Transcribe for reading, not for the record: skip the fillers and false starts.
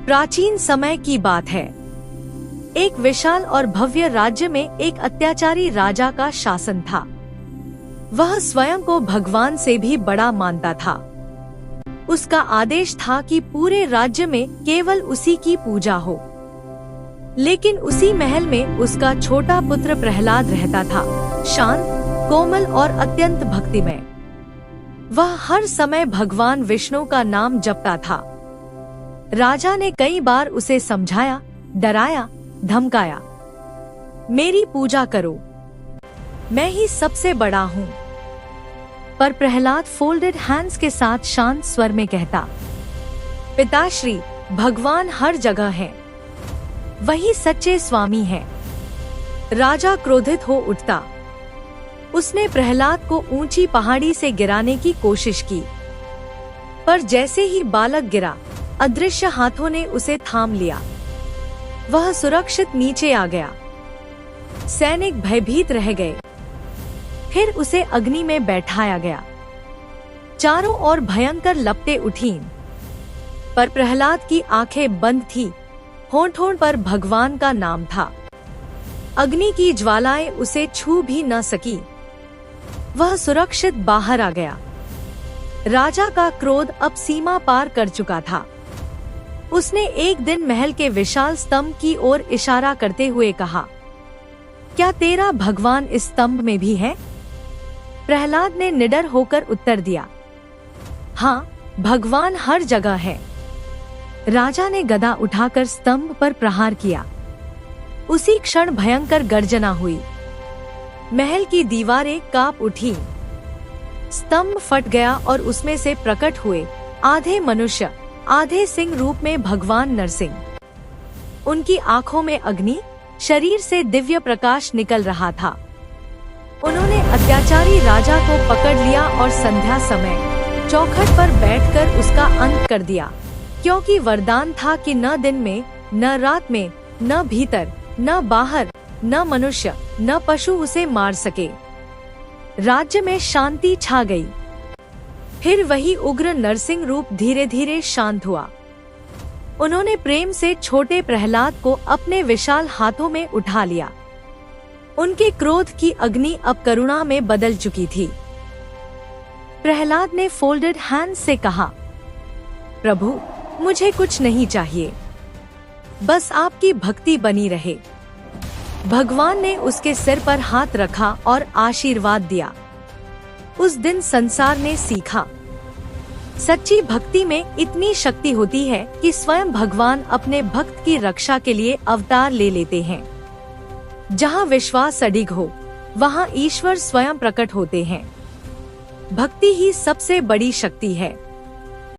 प्राचीन समय की बात है। एक विशाल और भव्य राज्य में एक अत्याचारी राजा का शासन था। वह स्वयं को भगवान से भी बड़ा मानता था। उसका आदेश था कि पूरे राज्य में केवल उसी की पूजा हो। लेकिन उसी महल में उसका छोटा पुत्र प्रहलाद रहता था, शांत, कोमल और अत्यंत भक्तिमय। वह हर समय भगवान विष्णु का नाम जपता था। राजा ने कई बार उसे समझाया, डराया, धमकाया, मेरी पूजा करो, मैं ही सबसे बड़ा हूँ। पर प्रहलाद फोल्डेड हैंड्स के साथ शांत स्वर में कहता, पिताश्री, भगवान हर जगह है, वही सच्चे स्वामी हैं। राजा क्रोधित हो उठता। उसने प्रहलाद को ऊंची पहाड़ी से गिराने की कोशिश की, पर जैसे ही बालक गिरा, अदृश्य हाथों ने उसे थाम लिया। वह सुरक्षित नीचे आ गया। सैनिक भयभीत रह गए। फिर उसे अग्नि में बैठाया गया। चारों ओर भयंकर लपटें उठीं, पर प्रहलाद की आंखें बंद थीं। होंठ-होंठ पर भगवान का नाम था। अग्नि की ज्वालाएं उसे छू भी न सकी। वह सुरक्षित बाहर आ गया। राजा का क्रोध अब सीमा पार कर चुका था। उसने एक दिन महल के विशाल स्तंभ की ओर इशारा करते हुए कहा, क्या तेरा भगवान इस स्तंभ में भी है? प्रहलाद ने निडर होकर उत्तर दिया, हाँ, भगवान हर जगह है। राजा ने गदा उठाकर स्तंभ पर प्रहार किया। उसी क्षण भयंकर गर्जना हुई। महल की दीवारें कांप उठी। स्तंभ फट गया और उसमें से प्रकट हुए आधे मनुष्य, आधे सिंह रूप में भगवान नरसिंह। उनकी आंखों में अग्नि, शरीर से दिव्य प्रकाश निकल रहा था। उन्होंने अत्याचारी राजा को पकड़ लिया और संध्या समय चौखट पर बैठकर उसका अंत कर दिया, क्योंकि वरदान था कि न दिन में, न रात में, न भीतर, न बाहर, न मनुष्य, न पशु उसे मार सके। राज्य में शांति छा गई। फिर वही उग्र नरसिंह रूप धीरे धीरे शांत हुआ। उन्होंने प्रेम से छोटे प्रहलाद को अपने विशाल हाथों में उठा लिया। उनके क्रोध की अग्नि अब करुणा में बदल चुकी थी। प्रहलाद ने फोल्डेड हैंड से कहा, प्रभु, मुझे कुछ नहीं चाहिए, बस आपकी भक्ति बनी रहे। भगवान ने उसके सिर पर हाथ रखा और आशीर्वाद दिया। उस दिन संसार ने सीखा, सच्ची भक्ति में इतनी शक्ति होती है कि स्वयं भगवान अपने भक्त की रक्षा के लिए अवतार ले लेते हैं। जहाँ विश्वास अडिग हो, वहाँ ईश्वर स्वयं प्रकट होते हैं। भक्ति ही सबसे बड़ी शक्ति है।